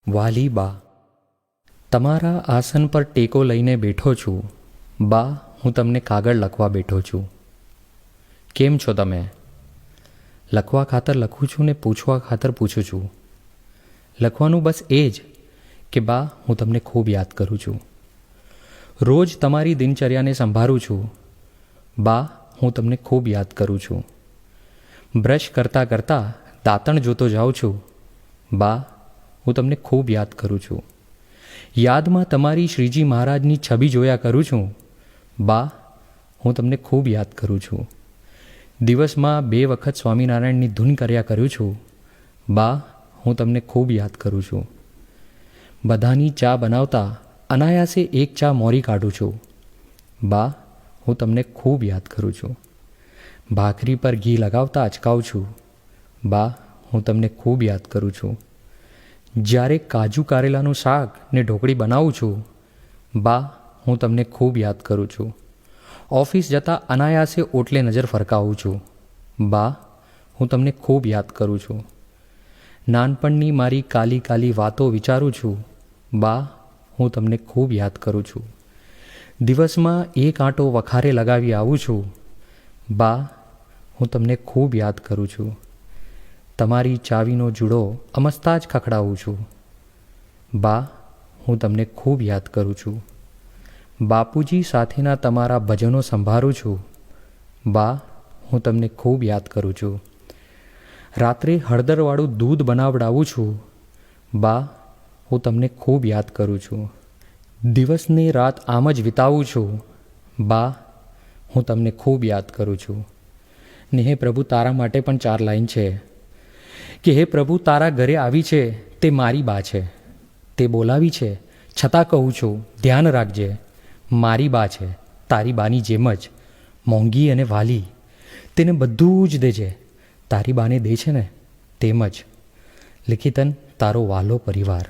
વાલી બા, તમારા આસન પર ટેકો લઈને બેઠો છું. બા, હું તમને કાગળ લખવા બેઠો છું. કેમ છો તમે? લખવા ખાતર લખું છું ને પૂછવા ખાતર પૂછું છું. લખવાનું બસ એ જ કે બા, હું તમને ખૂબ યાદ કરું છું. રોજ તમારી દિનચર્યાને સંભાળું છું. બા, હું તમને ખૂબ યાદ કરું છું. બ્રશ કરતાં કરતાં દાંતણ જોતો જાઉં છું. બા, હું તમને ખૂબ યાદ કરું છું. યાદમાં તમારી શ્રીજી મહારાજની છબી જોયા કરું છું. બા, હું તમને ખૂબ યાદ કરું છું. દિવસમાં 2 વખત સ્વામિનારાયણની ધૂન કર્યા કરું છું. બા, હું તમને ખૂબ યાદ કરું છું. બધાની ચા બનાવતા અનાયાસે 1 ચા મોરી કાઢું છું. બા, હું તમને ખૂબ યાદ કરું છું. ભાખરી પર ઘી લગાવતા અચકાવું છું. બા, હું તમને ખૂબ યાદ કરું છું. જ્યારે કાજુ કારેલાનું શાક ને ઢોકળી બનાવું છું. બા, હું તમને ખૂબ યાદ કરું છું. ઓફિસ જતાં અનાયાસે ઓટલે નજર ફરકાવું છું. બા, હું તમને ખૂબ યાદ કરું છું. નાનપણની મારી કાલી કાલી વાતો વિચારું છું. બા, હું તમને ખૂબ યાદ કરું છું. દિવસમાં 1 આંટો વખારે લગાવી આવું છું. બા, હું તમને ખૂબ યાદ કરું છું. તમારી ચાવીનો જુડો અમસ્તા જ ખખડાવું છું. બા, હું તમને ખૂબ યાદ કરું છું. બાપુજી સાથેના તમારા ભજનો સંભાળું છું. બા, હું તમને ખૂબ યાદ કરું છું. રાત્રે હળદરવાળું દૂધ બનાવડાવું છું. બા, હું તમને ખૂબ યાદ કરું છું. દિવસને રાત આમ જ વિતાવું છું. બા, હું તમને ખૂબ યાદ કરું છું. ને હે પ્રભુ, તારા માટે પણ 4 લાઈન છે કે હે પ્રભુ, તારા ઘરે આવી છે તે મારી બા છે. તે બોલાવી છે છતાં કહું છું, ધ્યાન રાખજે. મારી બા છે, તારી બાની જેમ જ મોંઘી અને વાલી. તેને બધું જ દેજે. તારી બાને દે છે ને તેમ જ. લિખિતન, તારો વાલો પરિવાર.